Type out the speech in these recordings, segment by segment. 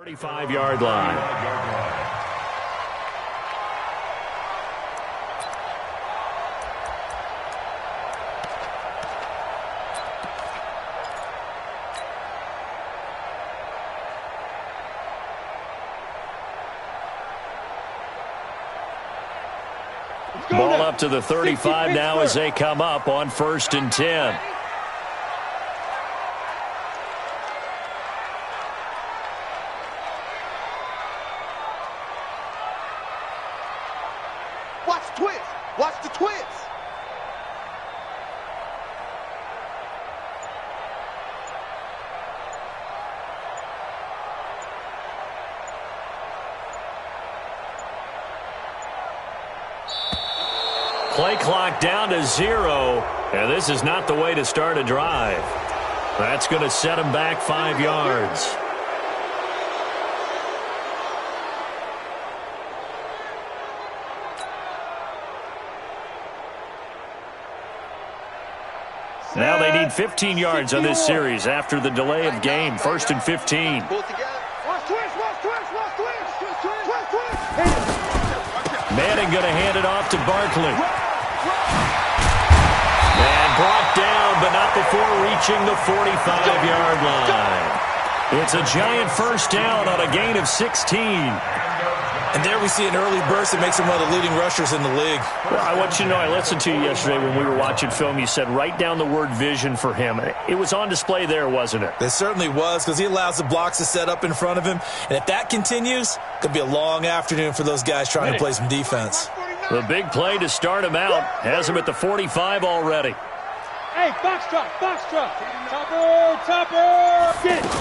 35-yard line. Ball up to the 35 now as they come up on 1st and 10. Watch the twist. Watch the twist. Play clock down to 0, and this is not the way to start a drive. That's going to set them back 5 yards. Now they need 15 yards on this series after the delay of game. 1st and 15. Manning going to hand it off to Barkley. And brought down, but not before reaching the 45-yard line. It's a giant 1st down on a gain of 16. And there we see an early burst that makes him one of the leading rushers in the league. Well, I want you to know, I listened to you yesterday when we were watching film. You said write down the word vision for him. It was on display there, wasn't it? It certainly was, because he allows the blocks to set up in front of him. And if that continues, it could be a long afternoon for those guys trying to play some defense. The big play to start him out has him at the 45 already. Hey, box drop, topper, get it.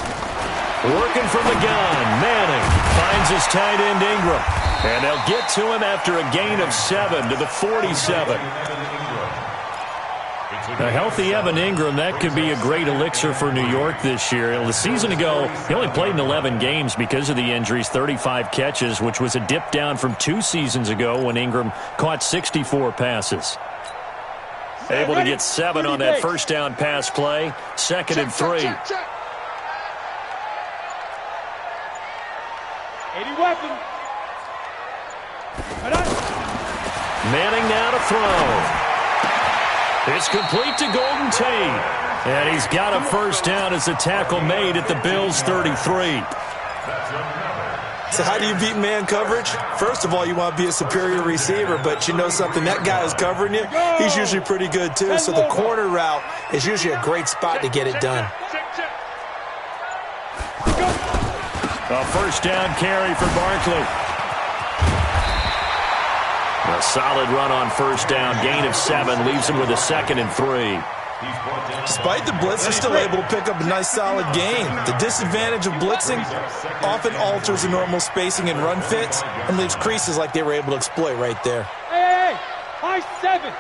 Working from the gun, Manning finds his tight end Ingram. And they'll get to him after a gain of 7 to the 47. A healthy Evan Ingram, that could be a great elixir for New York this year. The season ago, he only played in 11 games because of the injuries, 35 catches, which was a dip down from 2 seasons ago when Ingram caught 64 passes. Able to get 7 on that 1st down pass play. 2nd and 3. 80 weapon. Manning now to throw. It's complete to Golden Tate. And he's got a 1st down as the tackle made at the Bills' 33. So how do you beat man coverage? First of all, you want to be a superior receiver, but you know something, that guy who's covering you, he's usually pretty good too. So the corner route is usually a great spot to get it done. A 1st down carry for Barkley. A solid run on 1st down. Gain of 7 leaves him with a 2nd and 3. Despite the blitz, they're still able to pick up a nice solid gain. The disadvantage of blitzing often alters the normal spacing and run fits and leaves creases like they were able to exploit right there. Hey, high 7.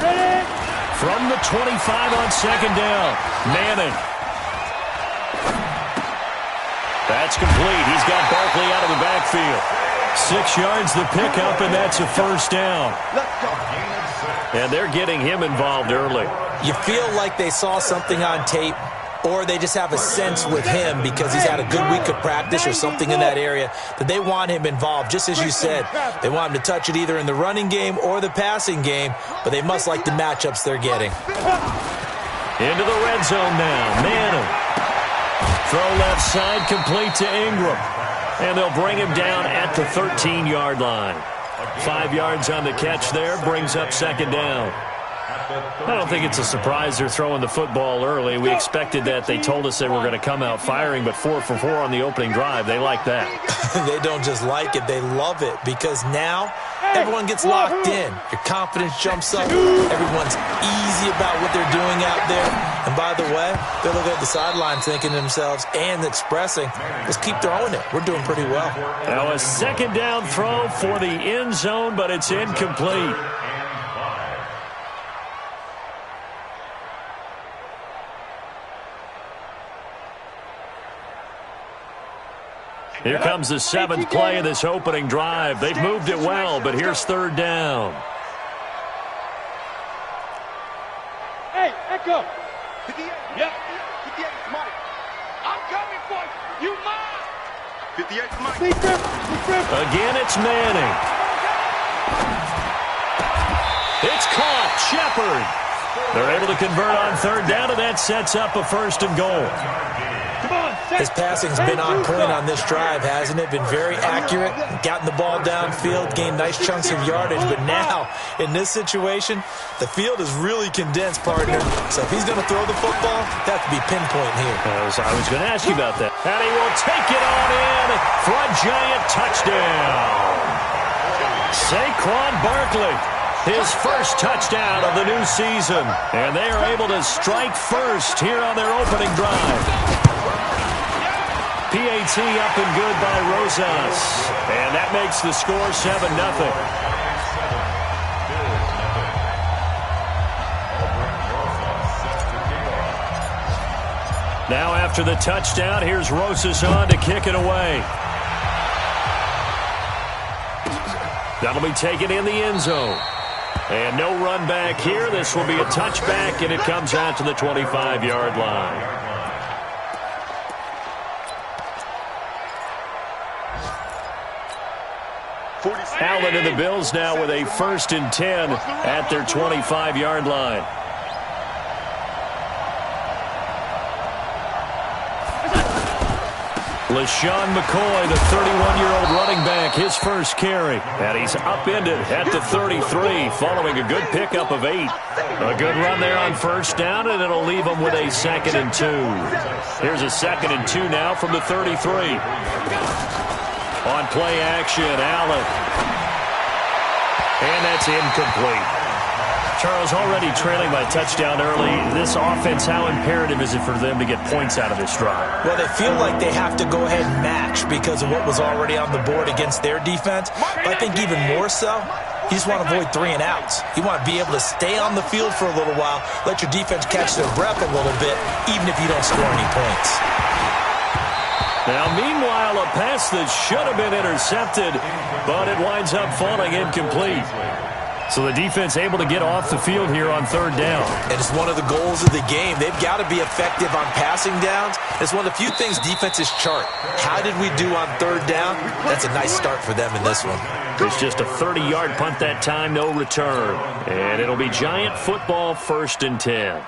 Ready? From the 25 on 2nd down, Manning. That's complete. He's got Barkley out of the backfield. 6 yards the pickup, and that's a 1st down. And they're getting him involved early. You feel like they saw something on tape, or they just have a sense with him because he's had a good week of practice or something in that area that they want him involved. Just as you said, they want him to touch it either in the running game or the passing game, but they must like the matchups they're getting. Into the red zone now. Manning. Throw left side, complete to Ingram. And they'll bring him down at the 13-yard line. 5 yards on the catch there, brings up 2nd down. I don't think it's a surprise they're throwing the football early. We expected that. They told us they were going to come out firing, but 4 for 4 on the opening drive. They like that. They don't just like it, they love it, because now everyone gets locked in. Your confidence jumps up. Everyone's easy about what they're doing out there. And by the way, they're looking at the sideline thinking to themselves and expressing, let's keep throwing it. We're doing pretty well. Now a 2nd down throw for the end zone, but it's incomplete. Here comes the 7th play of this opening drive. They've moved it well, but here's 3rd down. Hey, Echo. 58. Yep. 58. Money. I'm coming for you. You mine. Again, it's Manning. It's caught. Shepard. They're able to convert on third down, and that sets up a 1st and goal. His passing's been on point on this drive, hasn't it? Been very accurate, gotten the ball downfield, gained nice chunks of yardage. But now, in this situation, the field is really condensed, partner. So if he's going to throw the football, that have to be pinpoint here. I was going to ask you about that. And he will take it on in for a giant touchdown. Saquon Barkley, his first touchdown of the new season. And they are able to strike first here on their opening drive. PAT up and good by Rosas. And that makes the score 7-0. Now after the touchdown, here's Rosas on to kick it away. That'll be taken in the end zone. And no run back here. This will be a touchback, and it comes out to the 25-yard line. Allen and the Bills now with a 1st and 10 at their 25-yard line. LaShawn McCoy, the 31-year-old running back, his first carry. And he's upended at the 33 following a good pickup of 8. A good run there on 1st down, and it'll leave him with a 2nd and 2. Here's a 2nd and 2 now from the 33. On play action, Allen. And that's incomplete. Charles, already trailing by touchdown early. This offense, how imperative is it for them to get points out of this drive? Well, they feel like they have to go ahead and match because of what was already on the board against their defense. But I think even more so, you just want to avoid 3 and outs. You want to be able to stay on the field for a little while, let your defense catch their breath a little bit, even if you don't score any points. Now, meanwhile, a pass that should have been intercepted, but it winds up falling incomplete. So the defense able to get off the field here on 3rd down. And it's one of the goals of the game. They've got to be effective on passing downs. It's one of the few things defenses chart. How did we do on 3rd down? That's a nice start for them in this one. It's just a 30-yard punt that time, no return. And it'll be Giant football, 1st and 10.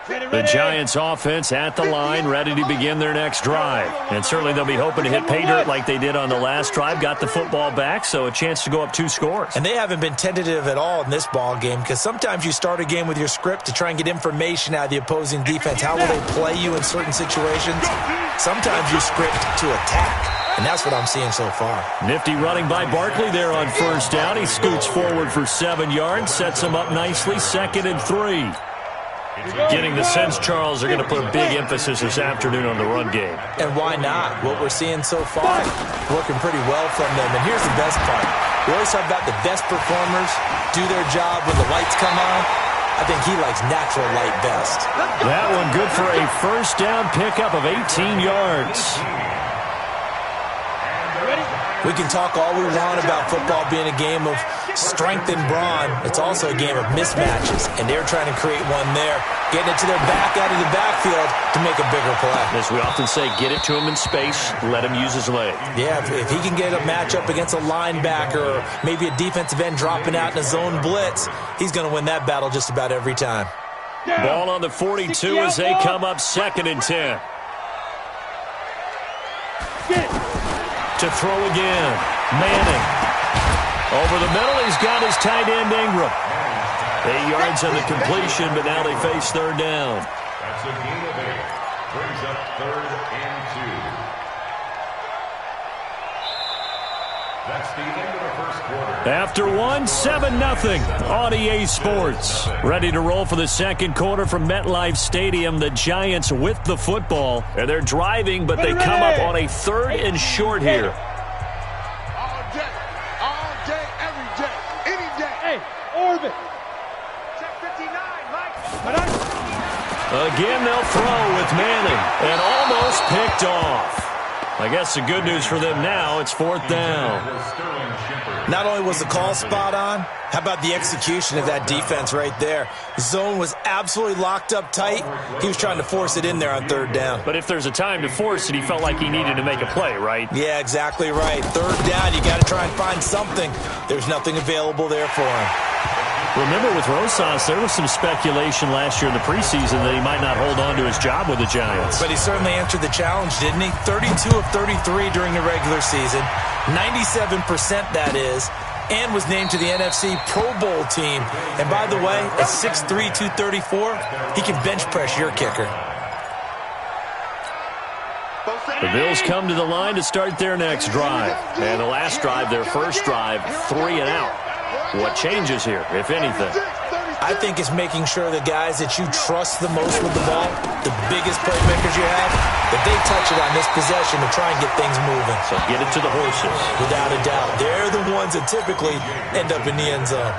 The Giants offense at the line, ready to begin their next drive. And certainly they'll be hoping to hit pay dirt like they did on the last drive. Got the football back, so a chance to go up 2 scores. And they haven't been tentative at all in this ball game because sometimes you start a game with your script to try and get information out of the opposing defense. How will they play you in certain situations? Sometimes you script to attack. And that's what I'm seeing so far. Nifty running by Barkley there on 1st down. He scoots forward for 7 yards, sets him up nicely, 2nd and 3. Getting the sense, Charles, they're going to put a big emphasis this afternoon on the run game. And why not? What we're seeing so far, working pretty well from them. And here's the best part. We always talk about the best performers do their job when the lights come on. I think he likes natural light best. That one good for a 1st down pickup of 18 yards. We can talk all we want about football being a game of strength and brawn. It's also a game of mismatches, and they're trying to create one there, getting it to their back out of the backfield to make a bigger play. As we often say, get it to him in space, let him use his leg. Yeah, if he can get a matchup against a linebacker or maybe a defensive end dropping out in a zone blitz, he's going to win that battle just about every time. Ball on the 42 as they come up 2nd and 10. To throw again. Manning. Over the middle, he's got his tight end Ingram. 8 yards on the completion, but now they face 3rd down. That's a gain of 8. Brings up 3rd and 2. That's the end of the first quarter. After one, 7-0 on EA Sports. Ready to roll for the 2nd quarter from MetLife Stadium. The Giants with the football. And they're driving, but they come up on a 3rd and short here. All day, every day, any day. Hey, Orbit. Check 59, Mike. Again, they'll throw with Manning. And almost picked off. I guess the good news for them now, it's 4th down. Not only was the call spot on, how about the execution of that defense right there? Zone was absolutely locked up tight. He was trying to force it in there on 3rd down. But if there's a time to force it, he felt like he needed to make a play, right? Yeah, exactly right. 3rd down, you got to try and find something. There's nothing available there for him. Remember with Rosas, there was some speculation last year in the preseason that he might not hold on to his job with the Giants. But he certainly answered the challenge, didn't he? 32 of 33 during the regular season, 97% that is, and was named to the NFC Pro Bowl team. And by the way, at 6'3", 234, he can bench press your kicker. The Bills come to the line to start their next drive. And the last drive, their first drive, 3 and out. What changes here, if anything? I think it's making sure the guys that you trust the most with the ball, the biggest playmakers you have, that they touch it on this possession to try and get things moving. So get it to the horses. Without a doubt. They're the ones that typically end up in the end zone.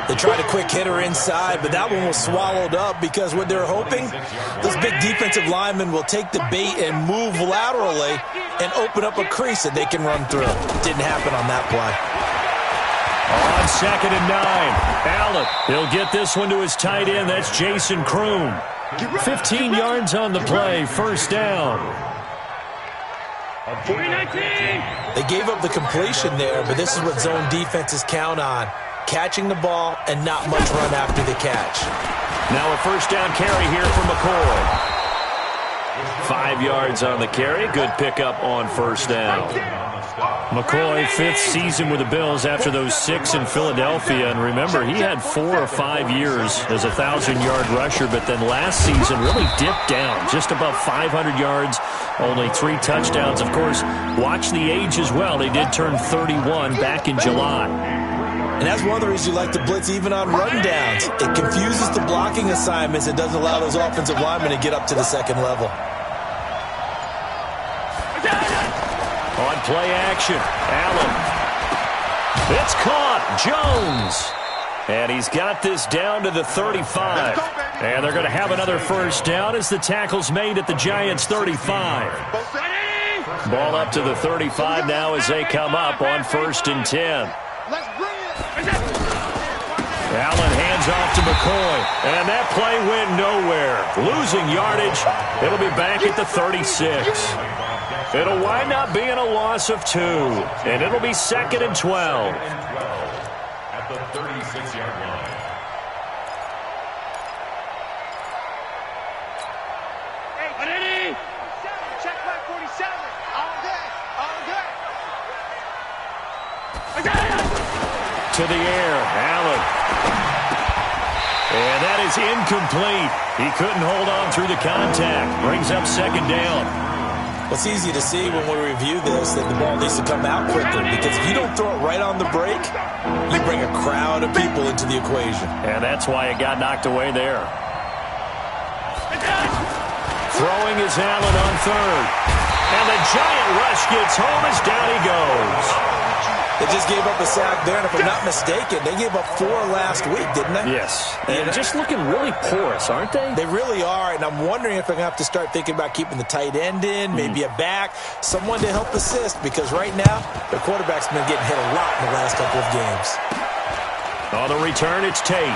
They tried a quick hitter inside, but that one was swallowed up because what they're hoping, those big defensive linemen will take the bait and move laterally and open up a crease that they can run through. Didn't happen on that play. On 2nd and 9, Allen, he'll get this one to his tight end. That's Jason Kroom. 15 yards on the play, 1st down. 2019. They gave up the completion there, but this is what zone defenses count on. Catching the ball and not much run after the catch. Now a 1st down carry here for McCoy. 5 yards on the carry. Good pickup on 1st down. McCoy, 5th season with the Bills after those 6 in Philadelphia. And remember, he had 4 or 5 years as a 1,000-yard rusher, but then last season really dipped down, just above 500 yards, only 3 touchdowns. Of course, watch the age as well. He did turn 31 back in July. And that's one of the reasons you like to blitz even on rundowns. It confuses the blocking assignments. It doesn't allow those offensive linemen to get up to the 2nd level. On play action, Allen. It's caught. Jones. And he's got this down to the 35. And they're going to have another 1st down as the tackle's made at the Giants' 35. Ball up to the 35 now as they come up on 1st and 10. Allen hands off to McCoy. And that play went nowhere. Losing yardage. It'll be back at the 36. It'll wind up being a loss of 2, and it'll be 2nd and 12. At the 36-yard line. Hey, check back 47. All day, all day. To the air, Allen. And that is incomplete. He couldn't hold on through the contact. Brings up 2nd down. Well, it's easy to see when we review this that the ball needs to come out quicker, because if you don't throw it right on the break, you bring a crowd of people into the equation. And that's why it got knocked away there. Throwing is Allen on 3rd. And the giant rush gets home as down he goes. They just gave up a sack there, and if I'm not mistaken, they gave up 4 last week, didn't they? Yes. And just looking really porous, aren't they? They really are, and I'm wondering if I'm going to have to start thinking about keeping the tight end in, maybe a back, someone to help assist, because right now, their quarterback's been getting hit a lot in the last couple of games. On the return, it's Tate.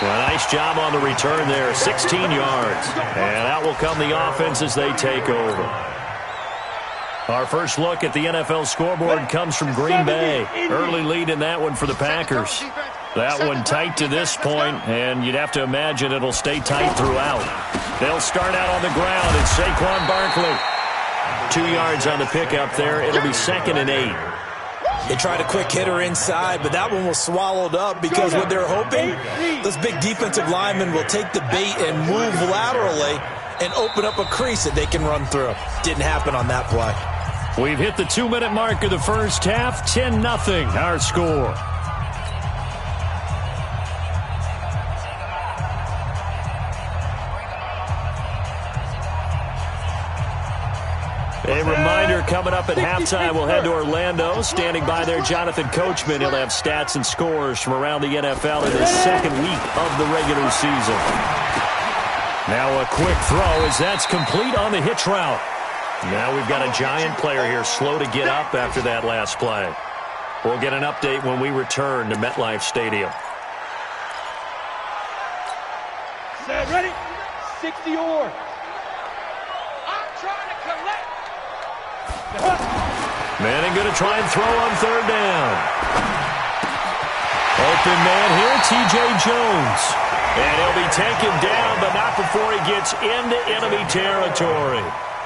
A nice job on the return there, 16 yards. And out will come the offense as they take over. Our first look at the NFL scoreboard comes from Green Bay. Early lead in that one for the Packers. That one tight to this point, and you'd have to imagine it'll stay tight throughout. They'll start out on the ground, and Saquon Barkley. 2 yards on the pickup there. It'll be 2nd and 8. They tried a quick hitter inside, but that one was swallowed up because what they're hoping, those big defensive linemen will take the bait and move laterally and open up a crease that they can run through. Didn't happen on that play. We've hit the 2-minute mark of the first half. 10-0 our score. A reminder, coming up at halftime, we'll head to Orlando. Standing by there, Jonathan Coachman. He'll have stats and scores from around the NFL in the 2nd week of the regular season. Now a quick throw as that's complete on the hitch route. Now we've got a giant player here slow to get up after that last play. We'll get an update when we return to MetLife Stadium. Set, ready? 60 or. I'm trying to collect. Manning going to try and throw on third down. Open man here, T.J. Jones. And he'll be taken down, but not before he gets into enemy territory.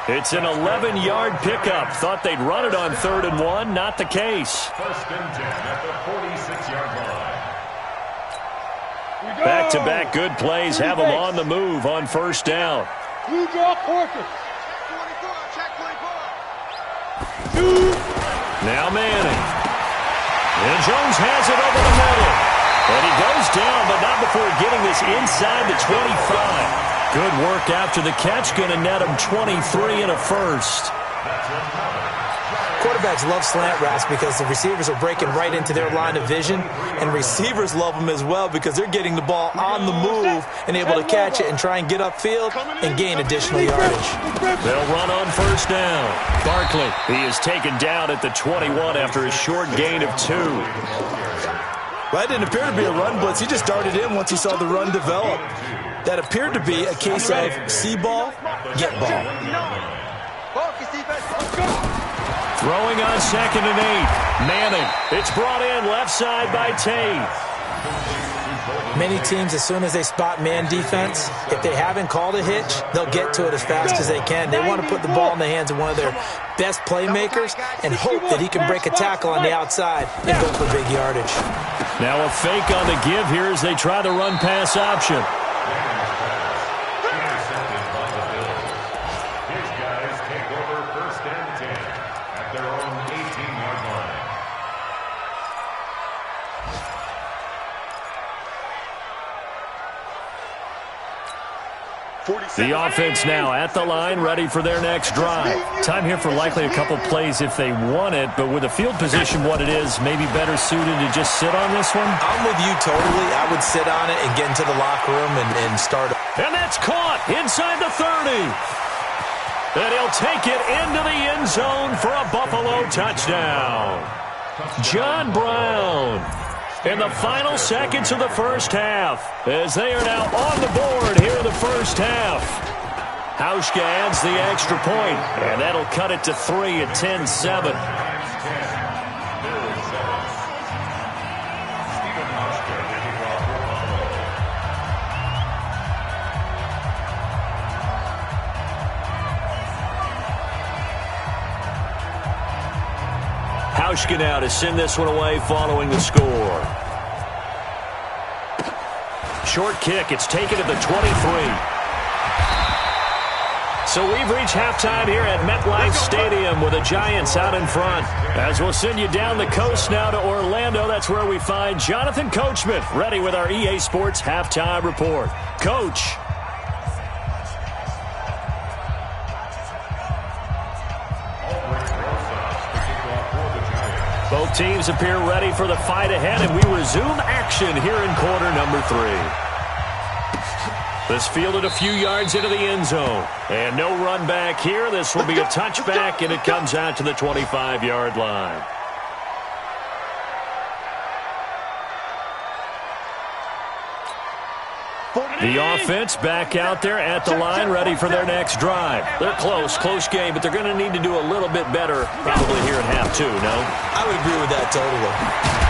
It's an 11-yard pickup. Thought they'd run it on 3rd and 1. Not the case. 1st and 10 at the 46-yard line. Back-to-back good plays have them on the move on 1st down. Blue draw quarter. Check 24. Now Manning. And Jones has it over the middle. And he goes down, but not before getting this inside the 25. Good work after the catch. Going to net him 23 and a first. Quarterbacks love slant routes because the receivers are breaking right into their line of vision, and receivers love them as well because they're getting the ball on the move and able to catch it and try and get upfield and gain additional yardage. They'll run on 1st down. Barkley, he is taken down at the 21 after a short gain of 2. Well, that didn't appear to be a run blitz. He just darted in once he saw the run develop. That appeared to be a case of see ball, get ball. Focus, defense. Throwing on 2nd and 8. Manning. It's brought in left side by Tate. Many teams, as soon as they spot man defense, if they haven't called a hitch, they'll get to it as fast as they can. They want to put the ball in the hands of one of their best playmakers and hope that he can break a tackle on the outside and go for big yardage. Now a fake on the give here as they try the run-pass option. His guys take over 1st and 10 at their own 18-yard line. The offense now at the line, ready for their next drive. Time here for likely a couple plays if they want it, but with the field position what it is, maybe better suited to just sit on this one? I'm with you totally. I would sit on it and get into the locker room and start. And that's caught inside the 30. And he'll take it into the end zone for a Buffalo touchdown. John Brown. In the final seconds of the first half, as they are now on the board here in the first half. Hauschka adds the extra point, and that'll cut it to 3 at 10-7. Hauschka now to send this one away following the score. Short kick. It's taken at the 23. So we've reached halftime here at MetLife Stadium with the Giants out in front. As we'll send you down the coast now to Orlando, that's where we find Jonathan Coachman ready with our EA Sports halftime report. Coach. Both teams appear ready for the fight ahead, and we resume action here in quarter number 3. This fielded a few yards into the end zone. And no run back here. This will be a touchback, and it comes out to the 25-yard line. The offense back out there at the line, ready for their next drive. They're close game, but they're going to need to do a little bit better probably here in half 2, no? I would agree with that totally.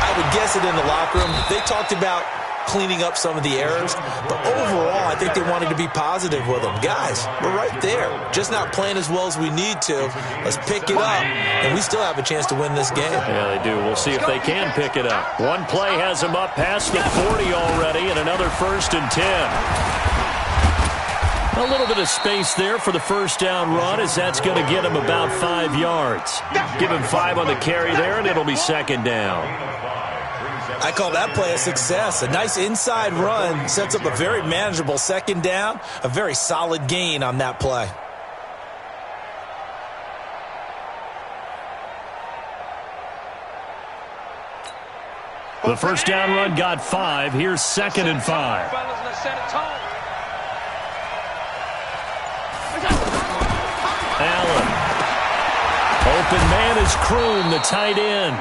I would guess it in the locker room. They talked about cleaning up some of the errors, but overall, I think they wanted to be positive with them. Guys, we're right there. Just not playing as well as we need to. Let's pick it up, and we still have a chance to win this game. Yeah, they do. We'll see if they can pick it up. One play has them up past the 40 already, and another 1st and 10. A little bit of space there for the first down run, as that's going to get him about 5 yards. Give him 5 on the carry there, and it'll be 2nd down. I call that play a success. A nice inside run sets up a very manageable 2nd down, a very solid gain on that play. The first down run got 5. Here's 2nd and 5. Allen. Open man is Kroon, the tight end.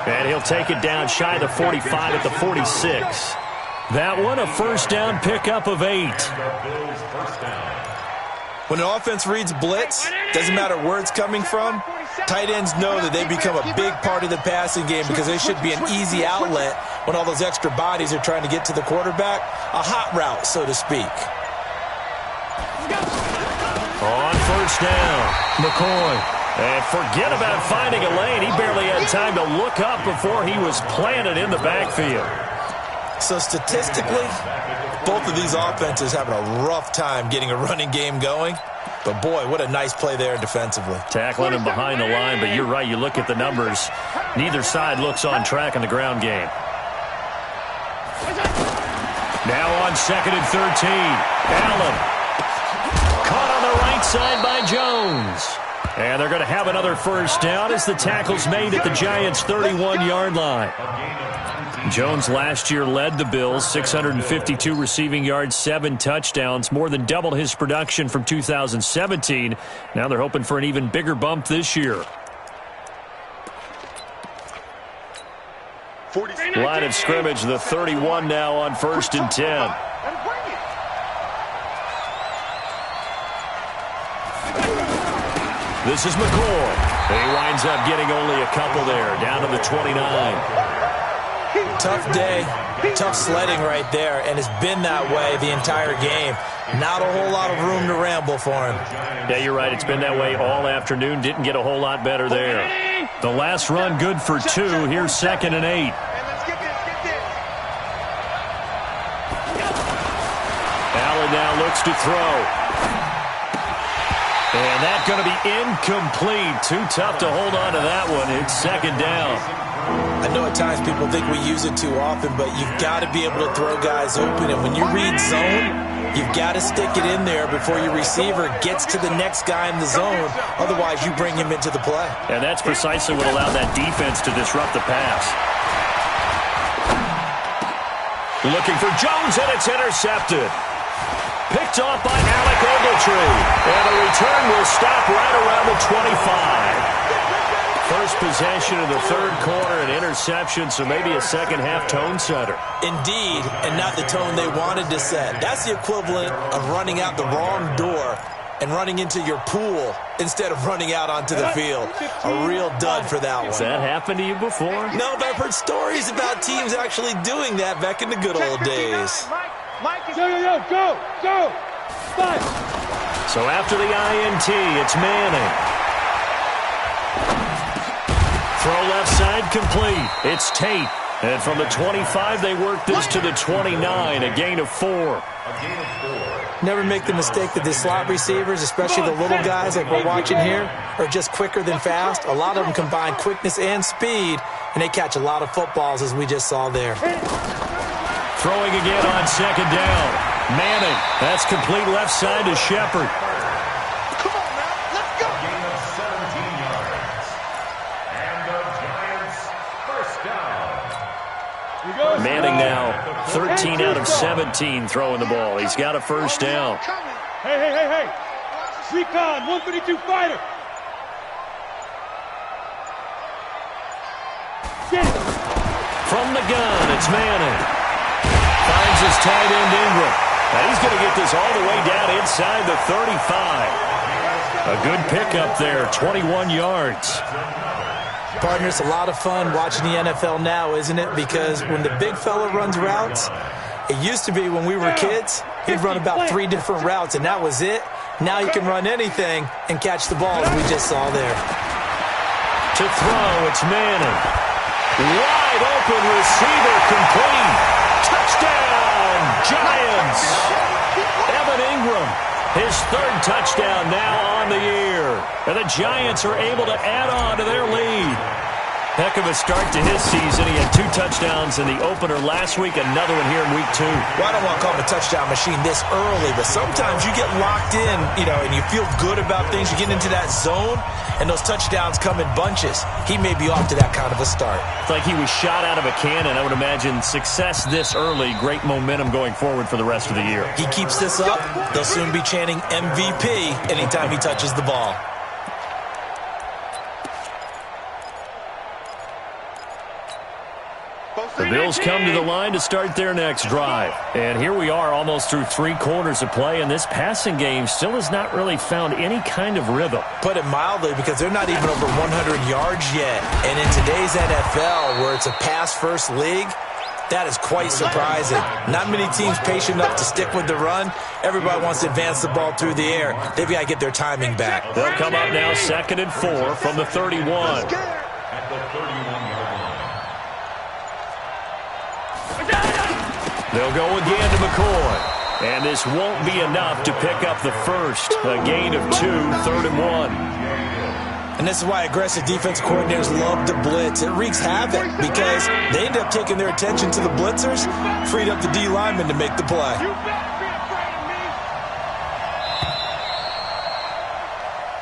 And he'll take it down shy of the 45 at the 46. That one, a first down pickup of 8. When an offense reads blitz, doesn't matter where it's coming from, tight ends know that they become a big part of the passing game because they should be an easy outlet when all those extra bodies are trying to get to the quarterback. A hot route, so to speak. On first down, McCoy. And forget about finding a lane. He barely had time to look up before he was planted in the backfield. So statistically, both of these offenses having a rough time getting a running game going. But, boy, what a nice play there defensively. Tackling him behind the line, but you're right. You look at the numbers. Neither side looks on track in the ground game. Now on 2nd and 13. Allen. Caught on the right side by Jones. And they're going to have another first down as the tackle's made at the Giants' 31-yard line. Jones last year led the Bills, 652 receiving yards, 7 touchdowns, more than doubled his production from 2017. Now they're hoping for an even bigger bump this year. Line of scrimmage, the 31 now on 1st and 10. This is McCoy. He winds up getting only a couple there, down to the 29. Tough day, tough sledding right there, and it's been that way the entire game. Not a whole lot of room to ramble for him. Yeah, you're right. It's been that way all afternoon. Didn't get a whole lot better there. The last run good for 2. Here's 2nd and 8. Allen now looks to throw. And that's going to be incomplete. Too tough to hold on to that one. It's 2nd down. I know at times people think we use it too often, but you've got to be able to throw guys open. And when you read zone, you've got to stick it in there before your receiver gets to the next guy in the zone. Otherwise, you bring him into the play. And that's precisely what allowed that defense to disrupt the pass. Looking for Jones, and it's intercepted. Picked off by Alec Ogletree. And the return will stop right around the 25. First possession of the 3rd quarter, an interception, so maybe a second-half tone setter. Indeed, and not the tone they wanted to set. That's the equivalent of running out the wrong door and running into your pool instead of running out onto the field. A real dud for that one. Has that happened to you before? No, but I've heard stories about teams actually doing that back in the good old days. Go! 5. So after the INT, it's Manning. Throw left side complete. It's Tate. And from the 25, they work this to the 29, a gain of 4. Never make the mistake that the slot receivers, especially the little guys like we're watching here, are just quicker than fast. A lot of them combine quickness and speed, and they catch a lot of footballs, as we just saw there. Throwing again on 2nd down. Manning. That's complete left side to Shepard. Come on, man. Let's go. Gain of 17 yards. And the Giants' first down. Manning now 13 out of 17 throwing the ball. He's got a first down. Hey. Recon, 152 fighter. Get it. From the gun, it's Manning. Finds his tight end Ingram. And he's going to get this all the way down inside the 35. A good pickup there, 21 yards. Partner, it's a lot of fun watching the NFL now, isn't it? Because when the big fella runs routes, it used to be when we were kids, he'd run about 3 different routes, and that was it. Now he can run anything and catch the ball, as we just saw there. To throw, it's Manning. Wide open receiver complete. Touchdown, Giants. Evan Ingram, his 3rd touchdown now on the year. And the Giants are able to add on to their lead. Heck of a start to his season. He had 2 touchdowns in the opener last week, another one here in week 2. Well, I don't want to call him a touchdown machine this early, but sometimes you get locked in, and you feel good about things. You get into that zone, and those touchdowns come in bunches. He may be off to that kind of a start. It's like he was shot out of a cannon. I would imagine success this early, great momentum going forward for the rest of the year. He keeps this up, they'll soon be chanting MVP anytime he touches the ball. The Bills come to the line to start their next drive. And here we are almost through 3 quarters of play, and this passing game still has not really found any kind of rhythm. Put it mildly, because they're not even over 100 yards yet. And in today's NFL, where it's a pass-first league, that is quite surprising. Not many teams patient enough to stick with the run. Everybody wants to advance the ball through the air. They've got to get their timing back. They'll come up now 2nd and 4 from the 31. At the 31-yard line. They'll go again to McCoy. And this won't be enough to pick up the first. A gain of 2, 3rd and 1. And this is why aggressive defense coordinators love to blitz. It wreaks havoc because they end up taking their attention to the blitzers, freed up the D lineman to make the play.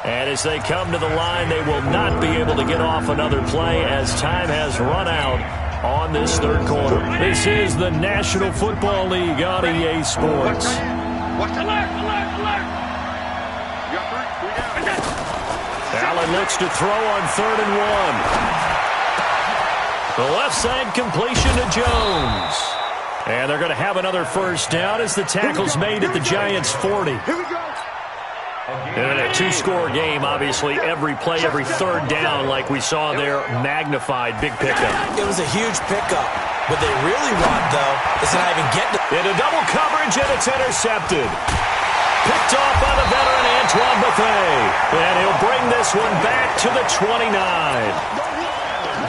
And as they come to the line, they will not be able to get off another play as time has run out on this 3rd quarter. This is the National Football League on EA Sports. Watch the left, alert. You got 3 down. Allen looks to throw on 3rd and 1. The left side completion to Jones. And they're going to have another first down as the tackle's made at the Giants' 40. Here we go. In a 2-score game, obviously, every play, every 3rd down, like we saw there, magnified, big pickup. It was a huge pickup. What they really want, though, is to not even get to... Into double coverage, and it's intercepted. Picked off by the veteran Antoine Bethea. And he'll bring this one back to the 29.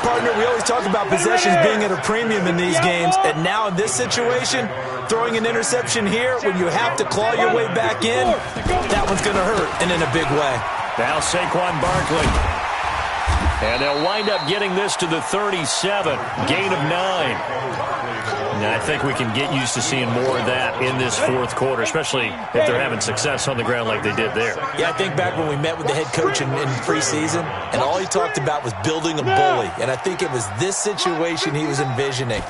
Partner, we always talk about possessions being at a premium in these games, and now in this situation, throwing an interception here when you have to claw your way back in, that one's going to hurt, and in a big way. Now Saquon Barkley. And they'll wind up getting this to the 37. Gain of 9. And I think we can get used to seeing more of that in this 4th quarter, especially if they're having success on the ground like they did there. Yeah, I think back when we met with the head coach in preseason, and all he talked about was building a bully. And I think it was this situation he was envisioning.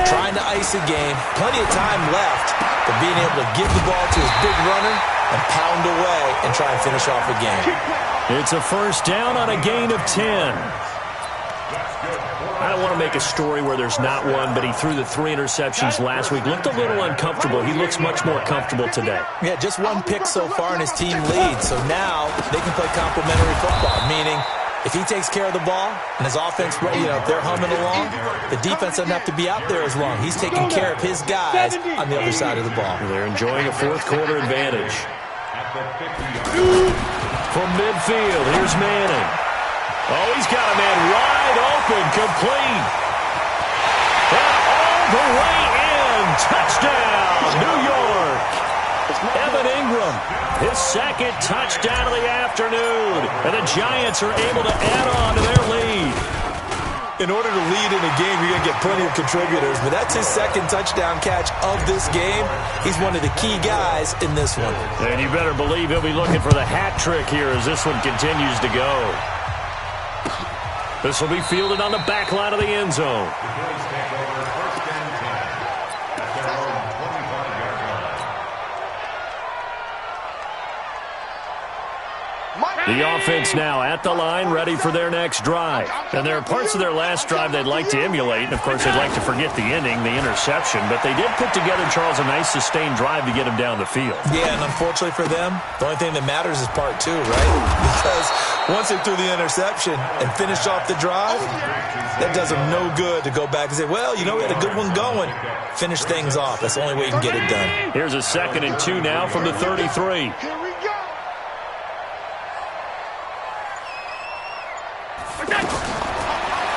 Trying to ice a game, plenty of time left, but being able to give the ball to his big runner and pound away and try and finish off a game. It's a first down on a gain of 10. I don't want to make a story where there's not one, but he threw the 3 interceptions last week. Looked a little uncomfortable. He looks much more comfortable today. Yeah, just 1 pick so far and his team leads. So now they can play complementary football, meaning if he takes care of the ball and his offense, if they're humming along, the defense doesn't have to be out there as long. He's taking care of his guys on the other side of the ball. They're enjoying a 4th quarter advantage. From midfield, here's Manning. Oh, he's got a man wide open, complete. And all the way in. Touchdown, New York. Evan Ingram, his 2nd touchdown of the afternoon. And the Giants are able to add on to their lead. In order to lead in a game, you're going to get plenty of contributors, but that's his 2nd touchdown catch of this game. He's one of the key guys in this one. And you better believe he'll be looking for the hat trick here as this one continues to go. This will be fielded on the back line of the end zone. The offense now at the line, ready for their next drive. And there are parts of their last drive they'd like to emulate. And, of course, they'd like to forget the ending, the interception. But they did put together, Charles, a nice sustained drive to get him down the field. Yeah, and unfortunately for them, the only thing that matters is part 2, right? Because once they threw the interception and finished off the drive, that does them no good to go back and say, well, we had a good one going. Finish things off. That's the only way you can get it done. Here's a 2nd and 2 now from the 33.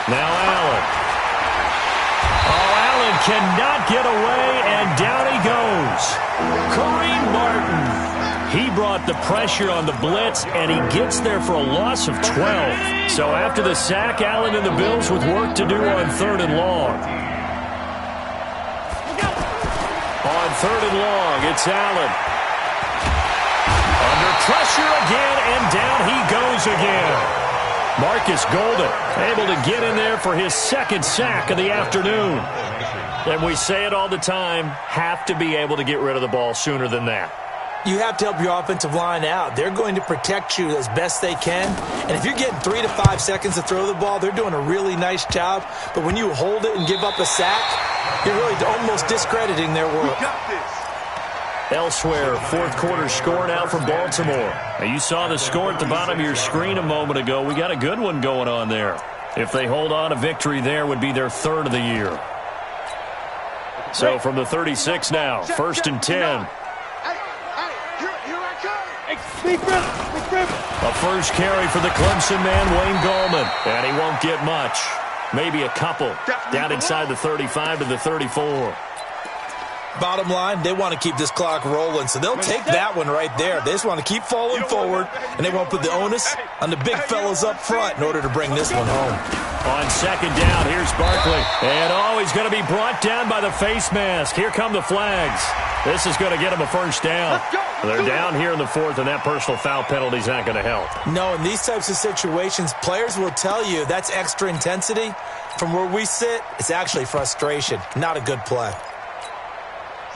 Now Allen. Oh, Allen cannot get away, and down he goes. Kareem Martin. He brought the pressure on the blitz, and he gets there for a loss of 12. So after the sack, Allen and the Bills with work to do on 3rd and long. On 3rd and long, it's Allen. Under pressure again, and down he goes again. Marcus Golden able to get in there for his 2nd sack of the afternoon. And we say it all the time, have to be able to get rid of the ball sooner than that. You have to help your offensive line out. They're going to protect you as best they can. And if you're getting 3 to 5 seconds to throw the ball, they're doing a really nice job. But when you hold it and give up a sack, you're really almost discrediting their work. Elsewhere, fourth quarter score now for Baltimore. Now, you saw the score at the bottom of your screen a moment ago. We got a good one going on there. If they hold on, a victory there would be their third of the year. So from the 36 now, 1st and 10. A first carry for the Clemson man, Wayne Gallman. And he won't get much. Maybe a couple. Down inside the 35 to the 34. Bottom line, they want to keep this clock rolling, so they'll take that one right there. They just want to keep falling forward, and they won't put the onus on the big fellas up front in order to bring this one home. On second down, here's Barkley. And, he's going to be brought down by the face mask. Here come the flags. This is going to get him a first down. They're down here in the fourth, and that personal foul penalty is not going to help. No, in these types of situations, players will tell you that's extra intensity. From where we sit, it's actually frustration, not a good play.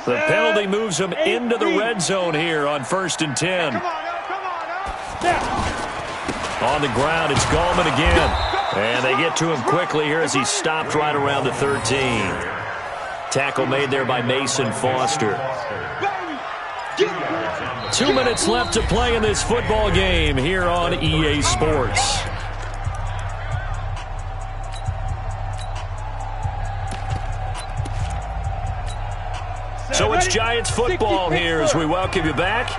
The penalty moves him into the red zone here on 1st and 10. On the ground, it's Gallman again. And they get to him quickly here as he stopped right around the 13. Tackle made there by Mason Foster. 2 minutes left to play in this football game here on EA Sports. So it's Giants football here as we welcome you back.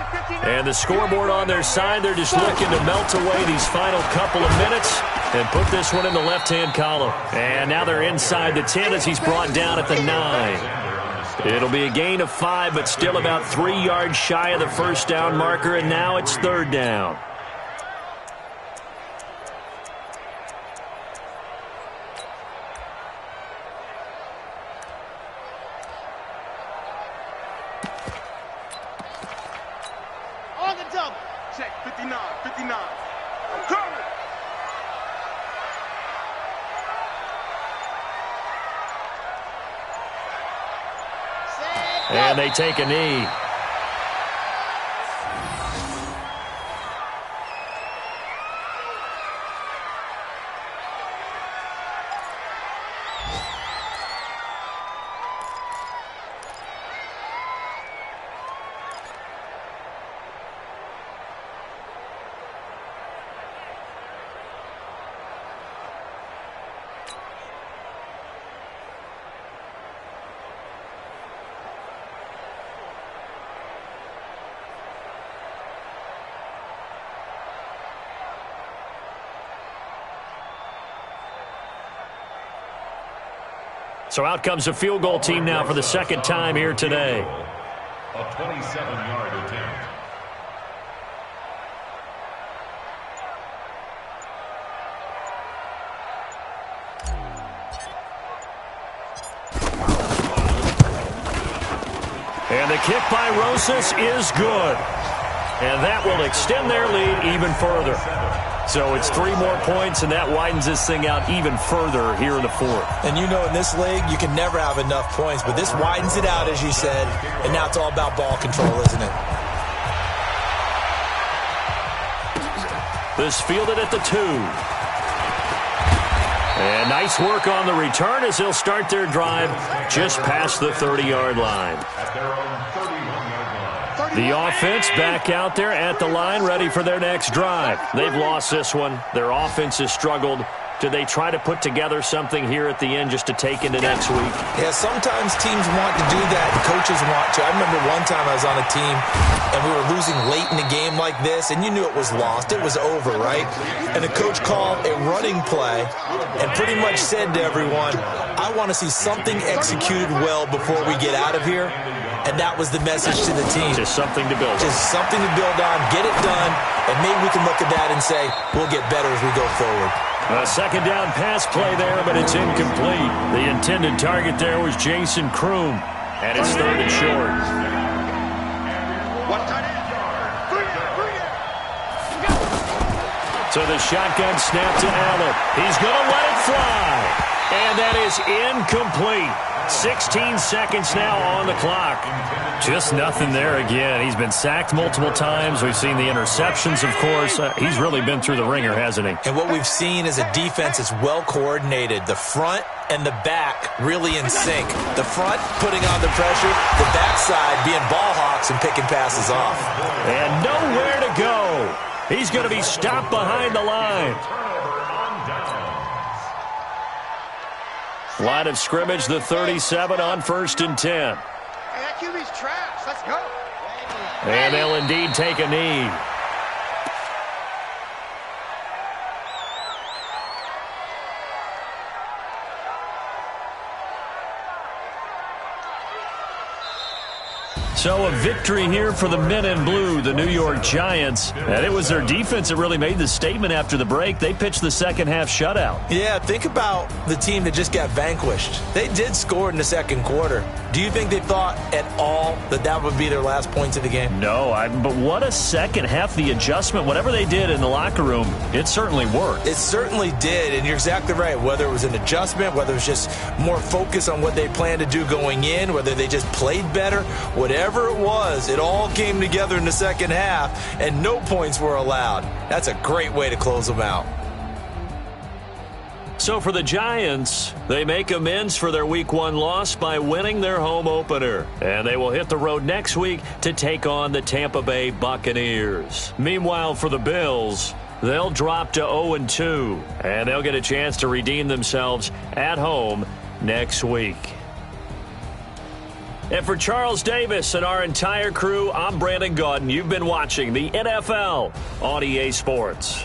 And the scoreboard on their side, they're just looking to melt away these final couple of minutes and put this one in the left-hand column. And now they're inside the 10 as he's brought down at the 9. It'll be a gain of 5, but still about 3 yards shy of the first down marker, and now it's 3rd down. And they take a knee. So out comes a field goal team now for the second time here today. A 27-yard attempt. And the kick by Rosas is good. And that will extend their lead even further. So it's 3 more points, and that widens this thing out even further here in the fourth. And you know in this league, you can never have enough points, but this widens it out, as you said, and now it's all about ball control, isn't it? This fielded at the 2. And nice work on the return as they'll start their drive just past the 30-yard line. At their own 31-yard line. The offense back out there at the line, ready for their next drive. They've lost this one. Their offense has struggled. Do they try to put together something here at the end just to take into next week? Yeah, sometimes teams want to do that, and coaches want to. I remember one time I was on a team, and we were losing late in a game like this, and you knew it was lost. It was over, right? And the coach called a running play and pretty much said to everyone, I want to see something executed well before we get out of here. And that was the message to the team. Just something to build on. Just something to build on, get it done, and maybe we can look at that and say, we'll get better as we go forward. A second down pass play there, but it's incomplete. The intended target there was Jason Kroom, and it's 3rd and short. So the shotgun snap to Allen. He's going to let it fly, and that is incomplete. 16 seconds now on the clock. Just nothing there again. He's been sacked multiple times. We've seen the interceptions, of course. He's really been through the ringer, hasn't he? And what we've seen is a defense that's well coordinated. The front and the back really in sync. The front putting on the pressure, the backside being ball hawks and picking passes off. And nowhere to go. He's going to be stopped behind the line. Line of scrimmage, the 37 on 1st and 10. Hey, that QB's trash. Let's go. And they'll indeed take a knee. So a victory here for the men in blue, the New York Giants. And it was their defense that really made the statement after the break. They pitched the second half shutout. Yeah, think about the team that just got vanquished. They did score in the second quarter. Do you think they thought at all that that would be their last points of the game? No, but what a second half. The adjustment, whatever they did in the locker room, it certainly worked. It certainly did, and you're exactly right. Whether it was an adjustment, whether it was just more focus on what they planned to do going in, whether they just played better, whatever it was, it all came together in the second half, and no points were allowed. That's a great way to close them out. So for the Giants, they make amends for their Week 1 loss by winning their home opener. And they will hit the road next week to take on the Tampa Bay Buccaneers. Meanwhile, for the Bills, they'll drop to 0-2, and they'll get a chance to redeem themselves at home next week. And for Charles Davis and our entire crew, I'm Brandon Gaudin. You've been watching the NFL on EA Sports.